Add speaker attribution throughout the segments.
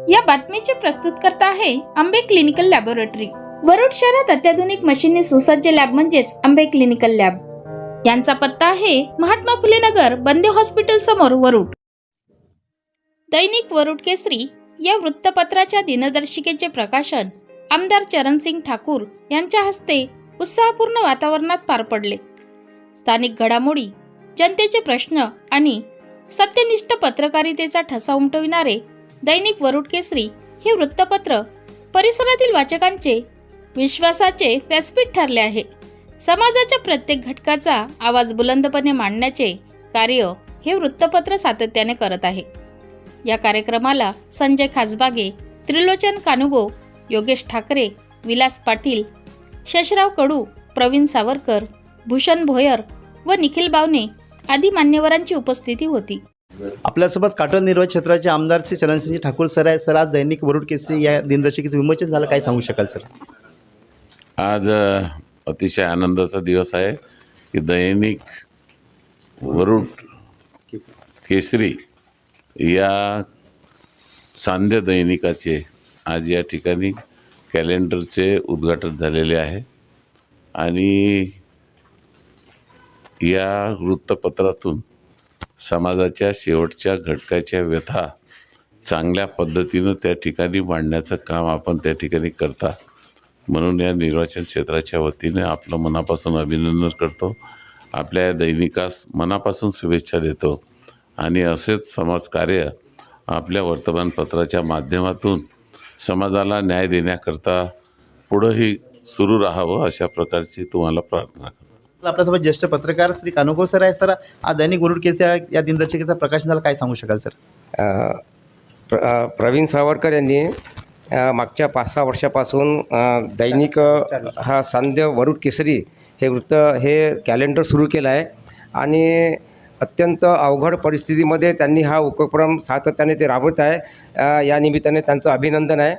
Speaker 1: या बातमीचे प्रस्तुतकर्ता आहे आंबे क्लिनिकल लॅबोरेटरी। वरुड शहरात अत्याधुनिक मशीनने सुसज्ज लॅब म्हणजेच आंबे क्लिनिकल लॅब। यांचा पत्ता आहे महात्मा फुले नगर, बंदे हॉस्पिटल समोर, वरुड। दैनिक वरुड केसरी या वृत्तपत्राच्या दिनदर्शिकेचे प्रकाशन आमदार चरणसिंग ठाकूर यांच्या हस्ते उत्साहपूर्ण वातावरणात पार पडले। स्थानिक घडामोडी, जनतेचे प्रश्न आणि सत्यनिष्ठ पत्रकारितेचा ठसा उमटविणारे दैनिक वरुड केसरी हे वृत्तपत्र परिसरातील वाचकांचे विश्वासाचे व्यासपीठ ठरले आहे। समाजाच्या प्रत्येक घटकाचा आवाज बुलंदपणे मांडण्याचे कार्य हे वृत्तपत्र सातत्याने करत आहे। या कार्यक्रमाला संजय खासबागे, त्रिलोचन कानुगो, योगेश ठाकरे, विलास पाटील, शेषराव कडू, प्रवीण सावरकर, भूषण भोयर व निखिल बावने आदी मान्यवरांची उपस्थिती होती।
Speaker 2: आपल्यासोबत काटोल निर्वाचन क्षेत्राचे आमदार श्री चरणसिंह ठाकूर सर आहे। सर, आज दैनिक वरुड केसरी या दिनदर्शिकेचं विमोचन झालं, काय सांगू शकाल सर?
Speaker 3: आज अतिशय आनंदाचा दिवस आहे की दैनिक वरुड केसरी या सांध्य दैनिकाचे आज या ठिकाणी कॅलेंडरचे उद्घाटन झालेले आहे आणि या वृत्तपत्रातून समाजाच्या शेवटच्या घटकाच्या व्यथा चांगल्या पद्धतीनं त्या ठिकाणी मांडण्याचं काम आपण त्या ठिकाणी करता, म्हणून या निर्वाचन क्षेत्राच्या वतीने आपलं मनापासून अभिनंदन करतो। आपल्या या दैनिकास मनापासून शुभेच्छा देतो आणि असेच समाजकार्य आपल्या वर्तमानपत्राच्या माध्यमातून समाजाला न्याय देण्याकरता पुढंही सुरू राहावं अशा प्रकारची तुम्हाला प्रार्थना करतो।
Speaker 2: आपल्यासोबत ज्येष्ठ पत्रकार श्री कानुगो सर आहे। सर, आज दैनिक वरुड केसरी या दिनदर्शिकेचं प्रकाशन झालं, काय सांगू शकाल सर?
Speaker 4: प्रवीण सावरकर यांनी मागच्या 5-6 वर्षापासून दैनिक हा सांध्य वरुड केसरी हे कॅलेंडर सुरू केलं आहे आणि अत्यंत अवघड परिस्थितीमध्ये त्यांनी हा उपक्रम सातत्याने ते राबवत आहे। या निमित्ताने त्यांचं अभिनंदन आहे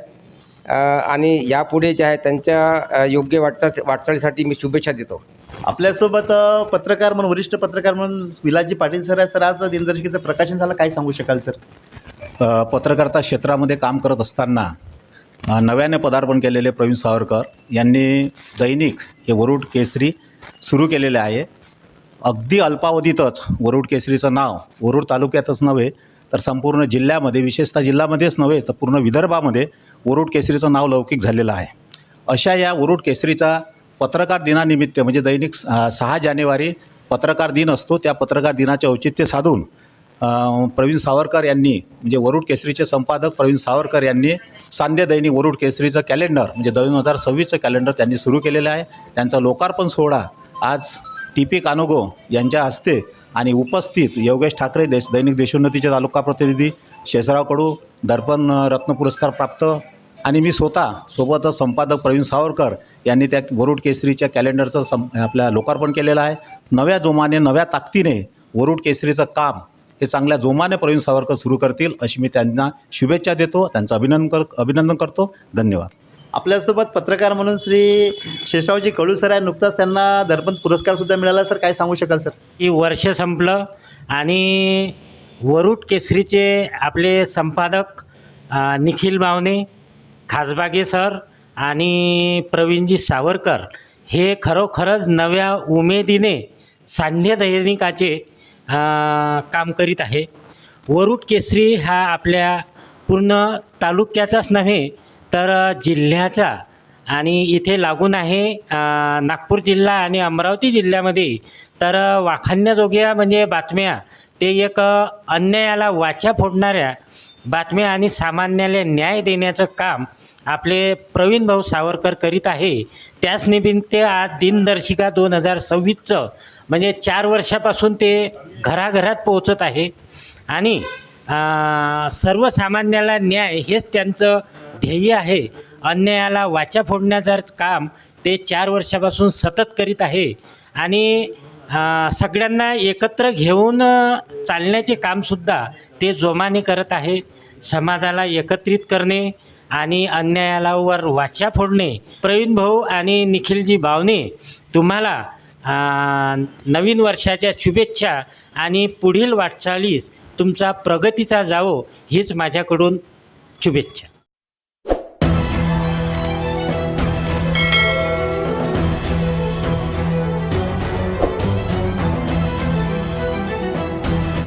Speaker 4: आणि यापुढे जे आहे त्यांच्या योग्य वाटचालीसाठी मी शुभेच्छा देतो।
Speaker 2: आपल्यासोबत पत्रकार म्हणून, वरिष्ठ पत्रकार म्हणून विलासजी पाटील सर आहे। सर, आज दिनदर्शिकेचं प्रकाशन झालं, काय सांगू शकाल सर?
Speaker 5: पत्रकारिता क्षेत्रामध्ये काम करत असताना नव्याने पदार्पण केलेले प्रवीण सावरकर यांनी दैनिक हे वरुड केसरी सुरू केलेले आहे। अगदी अल्पावधीतच वरुड केसरीचं नाव वरुड तालुक्यातच नव्हे तर संपूर्ण जिल्ह्यामध्ये, विशेषतः जिल्ह्यामध्येच नव्हे तर पूर्ण विदर्भामध्ये वरुड केसरीचं नाव लौकिक झालेलं आहे। अशा या वरुड केसरीचा पत्रकार दिनानिमित्त म्हणजे दैनिक 6 जानेवारी पत्रकार दिन असतो, त्या पत्रकार दिनाचे औचित्य साधून प्रवीण सावरकर यांनी म्हणजे वरुड केसरीचे संपादक प्रवीण सावरकर यांनी सांध्य दैनिक वरुड केसरीचं कॅलेंडर म्हणजे 2026चं कॅलेंडर त्यांनी सुरू केलेलं आहे। त्यांचा लोकार्पण सोहळा आज TP कानुगो यांच्या हस्ते आणि उपस्थित योगेश ठाकरे, दैनिक देशोन्नतीचे तालुका प्रतिनिधी, शेषराव कडू, दर्पण रत्न पुरस्कार प्राप्त आणि मी स्वतः सोबतच संपादक प्रवीण सावरकर यांनी त्या वरुड केसरीच्या कॅलेंडरचं आपल्या लोकार्पण केलेलं आहे। नव्या जोमाने, नव्या ताकदीने वरुड केसरीचं काम हे चांगल्या जोमाने प्रवीण सावरकर सुरू करतील अशी मी त्यांना शुभेच्छा देतो, त्यांचं अभिनंदन करतो। धन्यवाद।
Speaker 2: आपल्यासोबत पत्रकार म्हणून श्री शेषरावजी कडू सर आहे। नुकताच त्यांना दर्पण पुरस्कारसुद्धा मिळाला। सर, काय सांगू शकाल सर?
Speaker 6: की वर्ष संपलं आणि वरुड केसरीचे आपले संपादक निखिल बावने, खासबागे सर आणि प्रवीणजी सावरकर हे खरोखरच नव्या उमेदीने सांध्य दैनिकाचे काम करीत आहे। वरुड केसरी हा आपल्या पूर्ण तालुक्याचाच नव्हे तर जिल्ह्याचा आणि इथे लागून आहे नागपूर जिल्हा आणि अमरावती जिल्ह्यामध्ये तर वाखाणण्याजोग्या म्हणजे बातम्या, ते एक अन्यायाला वाचा फोडणाऱ्या बातम्या आणि सामान्याला न्याय देण्याचं काम आपले प्रवीण भाऊ सावरकर करीत आहे। त्याच निमित्त आज दिनदर्शिका 2026चं म्हणजे 4 वर्षापासून ते घराघरात पोहोचत आहे आणि सर्वसामान्याला न्याय हेच त्यांचं ध्येय आहे। अन्यायाला वाचा फोडण्याचं काम ते 4 वर्षापासून सतत करीत आहे आणि सगळ्यांना एकत्र घेऊन चालण्याचे कामसुद्धा ते जोमाने करत आहे। समाजाला एकत्रित करणे आणि अन्यायालावर वाचा फोडणे। प्रवीण भाऊ आणि निखिलजी बावने तुम्हाला नवीन वर्षाच्या शुभेच्छा आणि पुढील वाटचालीस तुमचा प्रगतीचा जावो हीच माझ्याकडून शुभेच्छा.